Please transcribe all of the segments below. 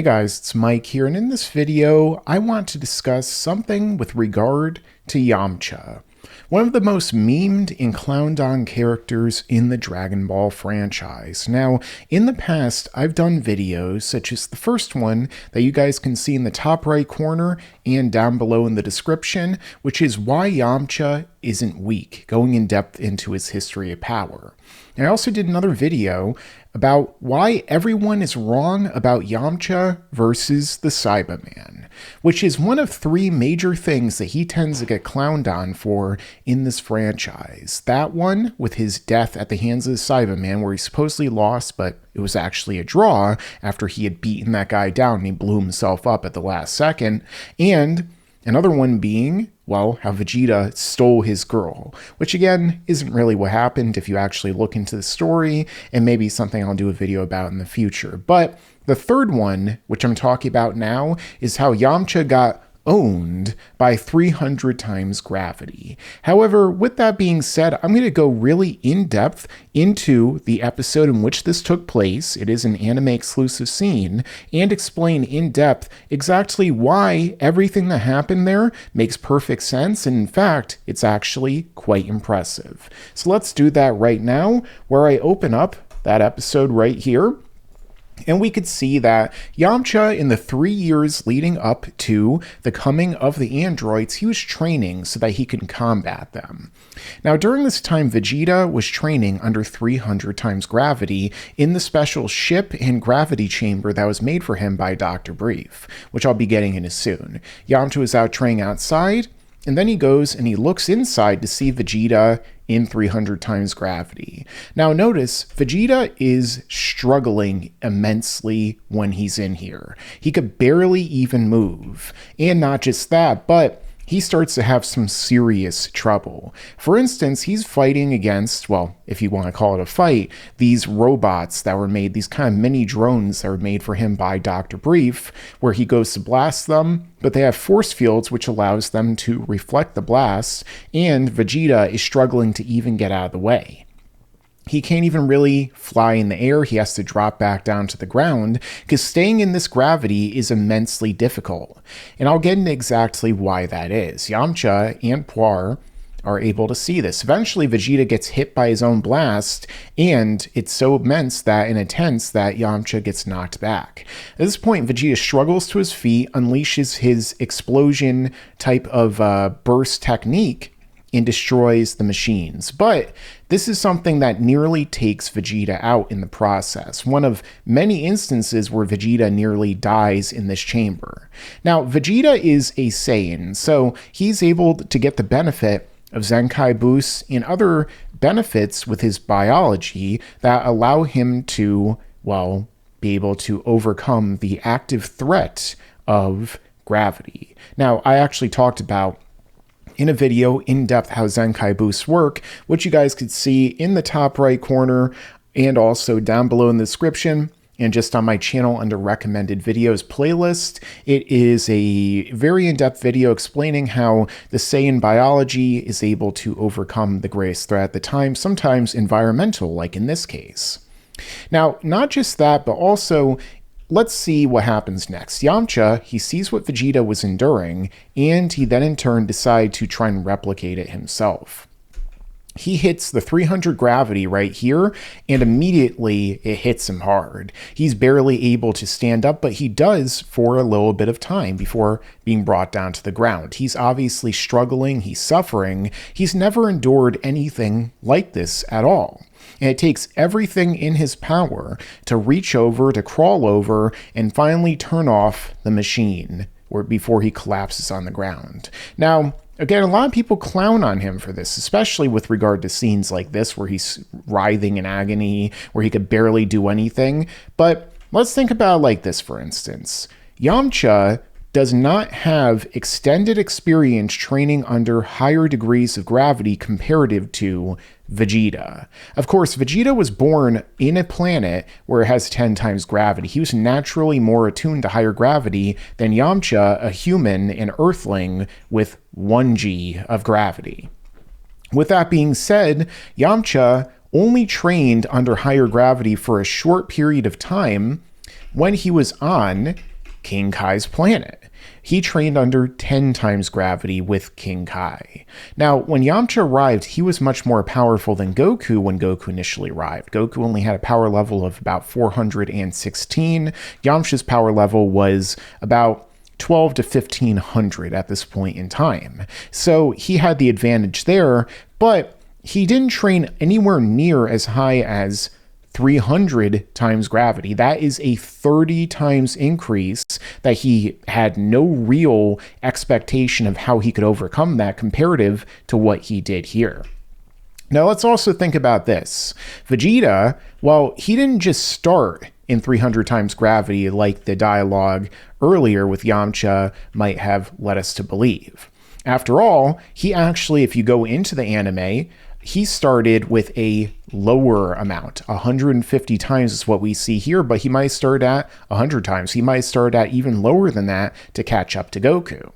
Hey guys, it's Mike here, and in this video, I want to discuss something with regard to Yamcha, one of the most memed and clowned on characters in the Dragon Ball franchise. Now, in the past, I've done videos such as the first one that you guys can see in the top right corner and down below in the description, which is why Yamcha isn't weak, going in depth into his history of power. And I also did another video about why everyone is wrong about Yamcha versus the Cyberman, which is one of three major things that he tends to get clowned on for in this franchise. That one, with his death at the hands of the Cyberman, where he supposedly lost, but it was actually a draw after he had beaten that guy down and he blew himself up at the last second, and another one being, well, how Vegeta stole his girl, which again, isn't really what happened if you actually look into the story, and maybe something I'll do a video about in the future. But the third one, which I'm talking about now, is how Yamcha got owned by 300 times gravity. However, with that being said, I'm going to go really in-depth into the episode in which this took place. It is an anime exclusive scene, and explain in depth exactly why everything that happened there makes perfect sense, and in fact, it's actually quite impressive. So let's do that right now, where I open up that episode right here. And we could see that Yamcha, in the 3 years leading up to the coming of the androids, he was training so that he can combat them. Now, during this time, Vegeta was training under 300 times gravity in the special ship and gravity chamber that was made for him by Dr. Brief, which I'll be getting into soon. Yamcha was out training outside, and then he goes and he looks inside to see Vegeta in 300 times gravity. Now notice, Vegeta is struggling immensely when he's in here. He could barely even move. And not just that, but he starts to have some serious trouble. For instance, he's fighting against, well, if you want to call it a fight, these robots that were made, these kind of mini drones that were made for him by Dr. Brief, where he goes to blast them, but they have force fields which allows them to reflect the blasts, and Vegeta is struggling to even get out of the way. He can't even really fly in the air. He has to drop back down to the ground because staying in this gravity is immensely difficult. And I'll get into exactly why that is. Yamcha and Puar are able to see this. Eventually, Vegeta gets hit by his own blast, and it's so immense that and intense that Yamcha gets knocked back. At this point, Vegeta struggles to his feet, unleashes his explosion type of burst technique, and destroys the machines. But this is something that nearly takes Vegeta out in the process. One of many instances where Vegeta nearly dies in this chamber. Now, Vegeta is a Saiyan, so he's able to get the benefit of Zenkai boosts and other benefits with his biology that allow him to, well, be able to overcome the active threat of gravity. Now, I actually talked about in a video in depth how Zenkai boosts work, which you guys could see in the top right corner and also down below in the description and just on my channel under recommended videos playlist. It is a very in-depth video explaining how the Saiyan biology is able to overcome the greatest threat at the time, sometimes environmental, like in this case. Now, not just that, but also let's see what happens next. Yamcha, he sees what Vegeta was enduring, and he then in turn decides to try and replicate it himself. He hits the 300 gravity right here, and immediately it hits him hard. He's barely able to stand up, but he does for a little bit of time before being brought down to the ground. He's obviously struggling, he's suffering. He's never endured anything like this at all. And it takes everything in his power to reach over, to crawl over, and finally turn off the machine before he collapses on the ground. Now, again, a lot of people clown on him for this, especially with regard to scenes like this where he's writhing in agony, where he could barely do anything. But let's think about it like this, for instance. Yamcha does not have extended experience training under higher degrees of gravity comparative to Vegeta. Of course, Vegeta was born in a planet where it has 10 times gravity. He was naturally more attuned to higher gravity than Yamcha, a human, an earthling with 1g of gravity. With that being said, Yamcha only trained under higher gravity for a short period of time when he was on King Kai's planet. He trained under 10 times gravity with King Kai. Now, when Yamcha arrived, he was much more powerful than Goku when Goku initially arrived. Goku only had a power level of about 416. Yamcha's power level was about 12 to 1500 at this point in time. So he had the advantage there, but he didn't train anywhere near as high as 300 times gravity. That is a 30 times increase that he had no real expectation of how he could overcome that comparative to what he did here. Now let's also think about this. Vegeta, well, he didn't just start in 300 times gravity like the dialogue earlier with Yamcha might have led us to believe. After all, he actually, if you go into the anime, he started with a lower amount. 150 times is what we see here, but he might start at 100 times. He might start at even lower than that to catch up to Goku.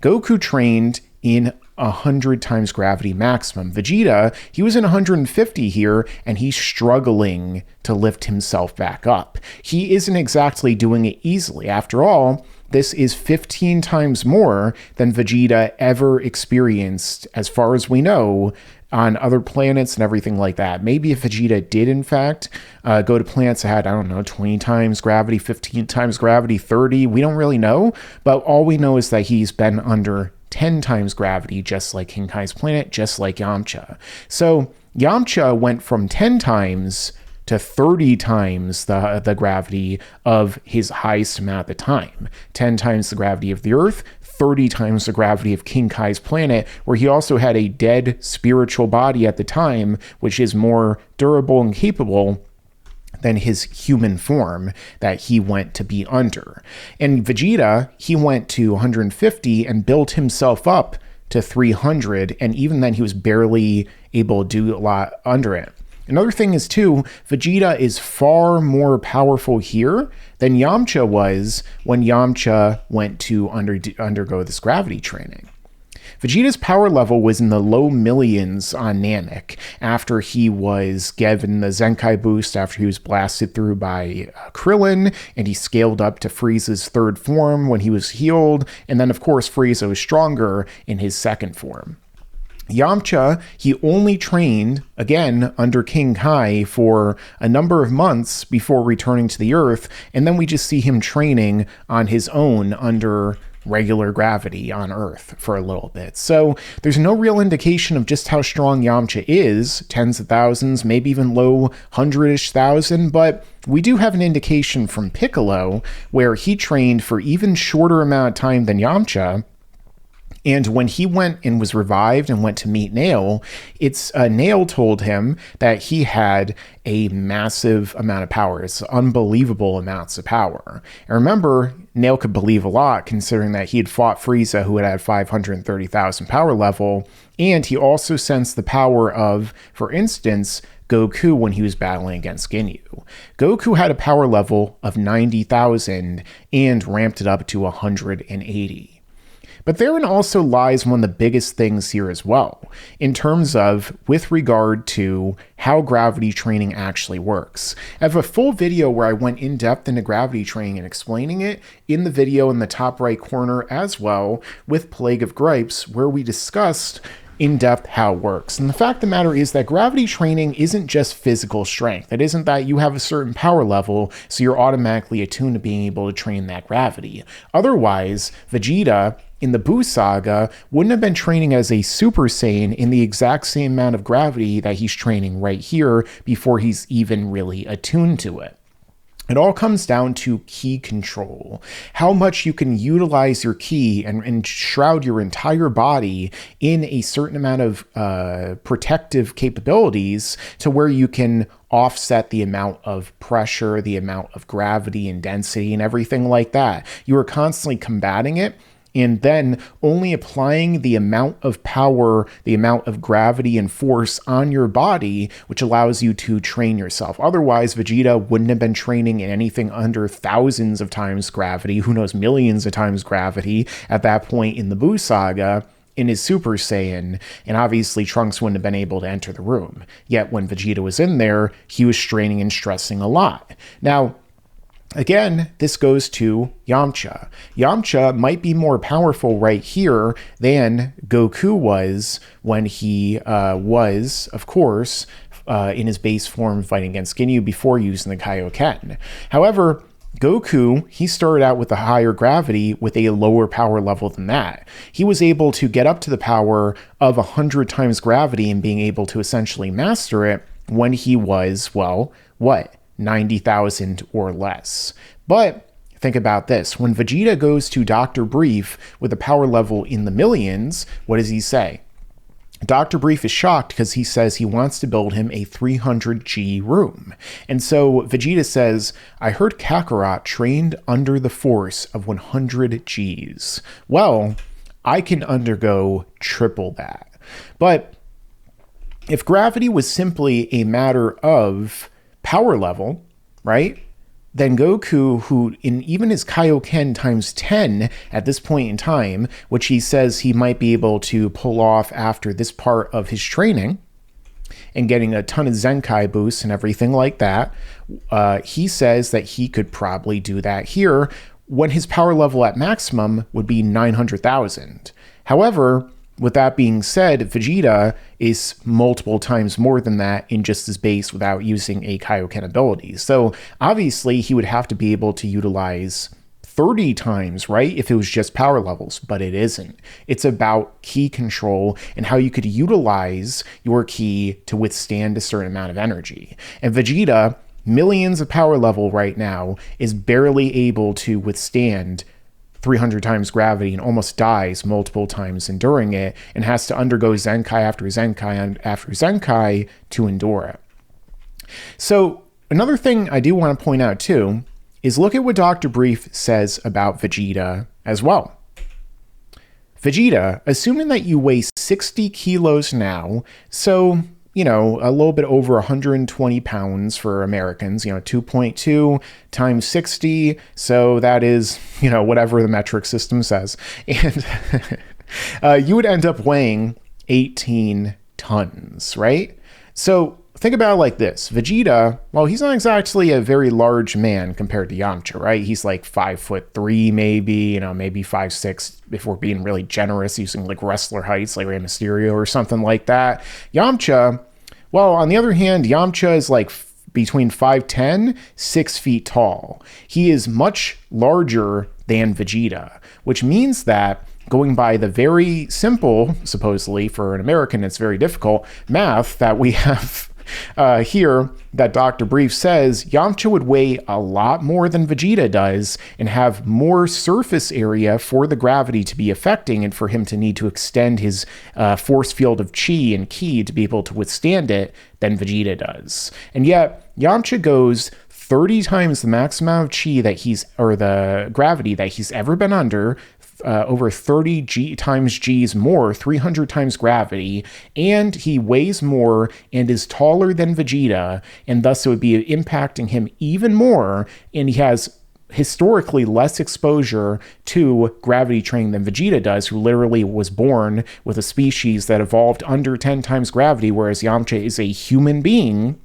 Goku trained in 100 times gravity maximum. Vegeta, he was in 150 here, and he's struggling to lift himself back up. He isn't exactly doing it easily. After all, this is 15 times more than Vegeta ever experienced, as far as we know, on other planets and everything like that. Maybe if Vegeta did, in fact, go to planets that had, I don't know, 20 times gravity, 15 times gravity, 30, we don't really know. But all we know is that he's been under 10 times gravity, just like King Kai's planet, just like Yamcha. So Yamcha went from 10 times to 30 times the gravity of his highest amount at the time. 10 times the gravity of the Earth, 30 times the gravity of King Kai's planet, where he also had a dead spiritual body at the time, which is more durable and capable than his human form that he went to be under. And Vegeta, he went to 150 and built himself up to 300, and even then he was barely able to do a lot under it. Another thing is, too, Vegeta is far more powerful here than Yamcha was when Yamcha went to undergo this gravity training. Vegeta's power level was in the low millions on Namek after he was given the Zenkai boost after he was blasted through by Krillin, and he scaled up to Frieza's third form when he was healed, and then, of course, Frieza was stronger in his second form. Yamcha, he only trained, again, under King Kai for a number of months before returning to the Earth, and then we just see him training on his own under regular gravity on Earth for a little bit. So there's no real indication of just how strong Yamcha is, tens of thousands, maybe even low hundred-ish thousand, but we do have an indication from Piccolo where he trained for even shorter amount of time than Yamcha. And when he went and was revived and went to meet Nail, Nail told him that he had a massive amount of power. It's unbelievable amounts of power. And remember, Nail could believe a lot considering that he had fought Frieza, who had 530,000 power level. And he also sensed the power of, for instance, Goku when he was battling against Ginyu. Goku had a power level of 90,000 and ramped it up to 180. But therein also lies one of the biggest things here as well, in terms of with regard to how gravity training actually works. I have a full video where I went in depth into gravity training and explaining it in the video in the top right corner as well with Plague of Gripes, where we discussed in depth how it works. And the fact of the matter is that gravity training isn't just physical strength. It isn't that you have a certain power level, so you're automatically attuned to being able to train that gravity. Otherwise, Vegeta in the Buu saga wouldn't have been training as a Super Saiyan in the exact same amount of gravity that he's training right here before he's even really attuned to it. It all comes down to ki control, how much you can utilize your ki and shroud your entire body in a certain amount of protective capabilities to where you can offset the amount of pressure, the amount of gravity and density and everything like that. You are constantly combating it, and then only applying the amount of power, the amount of gravity and force on your body, which allows you to train yourself. Otherwise, Vegeta wouldn't have been training in anything under thousands of times gravity, who knows, millions of times gravity at that point in the Buu saga in his Super Saiyan, and obviously Trunks wouldn't have been able to enter the room. Yet when Vegeta was in there, he was straining and stressing a lot. Now, Again, this goes to Yamcha. Yamcha might be more powerful right here than Goku was when he was, of course, in his base form fighting against Ginyu before using the Kaioken. However, Goku, he started out with a higher gravity with a lower power level than that. He was able to get up to the power of 100 times gravity and being able to essentially master it when he was, well, what? 90,000 or less. But think about this. When Vegeta goes to Dr. Brief with a power level in the millions, what does he say? Dr. Brief is shocked because he says he wants to build him a 300G room. And so Vegeta says, I heard Kakarot trained under the force of 100 Gs. Well, I can undergo triple that. But if gravity was simply a matter of power level, right? Then Goku, who in even his Kaioken times 10 at this point in time, which he says he might be able to pull off after this part of his training and getting a ton of Zenkai boosts and everything like that, he says that he could probably do that here when his power level at maximum would be 900,000. However, with that being said, Vegeta is multiple times more than that in just his base without using a Kaioken ability. So obviously he would have to be able to utilize 30 times, right? If it was just power levels, but it isn't. It's about ki control and how you could utilize your ki to withstand a certain amount of energy. And Vegeta, millions of power level right now, is barely able to withstand 300 times gravity and almost dies multiple times enduring it and has to undergo Zenkai after Zenkai after Zenkai to endure it. So another thing I do want to point out too is look at what Dr. Brief says about Vegeta as well. Vegeta, assuming that you weigh 60 kilos now, so a little bit over 120 pounds for Americans, 2.2 times 60. So that is, whatever the metric system says. And you would end up weighing 18 tons, right? So think about it like this. Vegeta, well, he's not exactly a very large man compared to Yamcha, right? He's like 5'3", maybe, maybe 5'6", if we're being really generous, using like wrestler heights, like Rey Mysterio or something like that. Yamcha, well, on the other hand, Yamcha is like between 5'10", 6 feet tall. He is much larger than Vegeta, which means that going by the very simple, supposedly for an American, it's very difficult, math that we have here that Dr. Brief says, Yamcha would weigh a lot more than Vegeta does and have more surface area for the gravity to be affecting and for him to need to extend his force field of chi and ki to be able to withstand it than Vegeta does. And yet Yamcha goes 30 times the maximum amount of chi the gravity that he's ever been under, over 30 times G's more, 300 times gravity, and he weighs more and is taller than Vegeta, and thus it would be impacting him even more, and he has historically less exposure to gravity training than Vegeta does, who literally was born with a species that evolved under 10 times gravity, whereas Yamcha is a human being.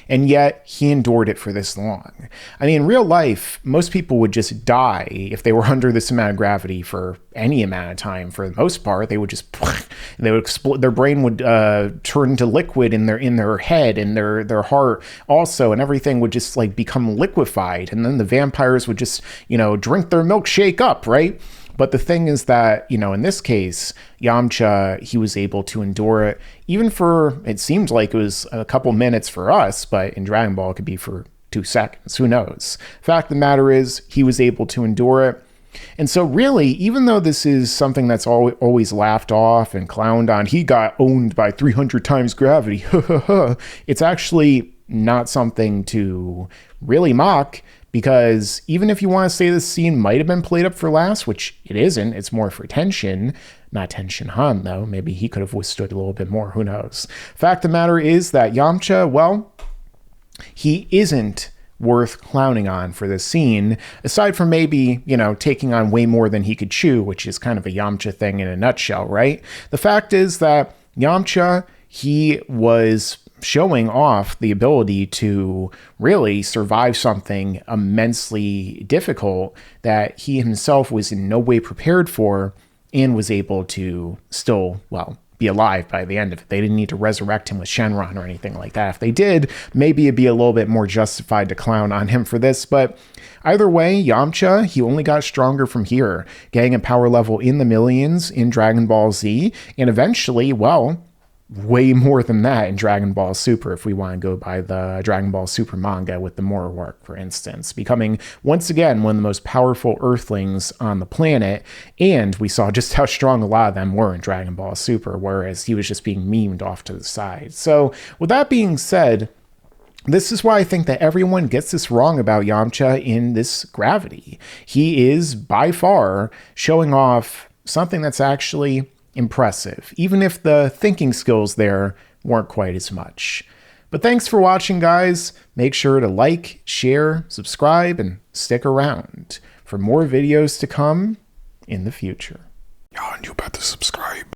And yet he endured it for this long. I mean, in real life, most people would just die if they were under this amount of gravity for any amount of time. For the most part, they would just they would explode. Their brain would turn to liquid in their head and their heart also, and everything would just like become liquefied. And then the vampires would just drink their milkshake up, right? But the thing is that, in this case, Yamcha, he was able to endure it, even for, it seemed like it was a couple minutes for us, but in Dragon Ball, it could be for 2 seconds. Who knows? Fact of the matter is, he was able to endure it. And so really, even though this is something that's always laughed off and clowned on, he got owned by 300 times gravity, it's actually not something to really mock. Because even if you want to say this scene might have been played up for laughs, which it isn't, it's more for tension, not Tension Han though, maybe he could have withstood a little bit more, who knows. Fact of the matter is that Yamcha, well, he isn't worth clowning on for this scene, aside from maybe, taking on way more than he could chew, which is kind of a Yamcha thing in a nutshell, right? The fact is that Yamcha, he was showing off the ability to really survive something immensely difficult that he himself was in no way prepared for, and was able to still, well, be alive by the end of it. They didn't need to resurrect him with Shenron or anything like that. If they did, maybe it'd be a little bit more justified to clown on him for this. But either way, Yamcha, he only got stronger from here, getting a power level in the millions in Dragon Ball Z, and eventually, well, way more than that in Dragon Ball Super, if we want to go by the Dragon Ball Super manga with the Moro arc, for instance, becoming once again one of the most powerful Earthlings on the planet. And we saw just how strong a lot of them were in Dragon Ball Super, whereas he was just being memed off to the side. So with that being said, this is why I think that everyone gets this wrong about Yamcha in this Gravity. He is by far showing off something that's actually impressive, even if the thinking skills there weren't quite as much. But thanks for watching, guys. Make sure to like, share, subscribe, and stick around for more videos to come in the future. Y'all, you better subscribe.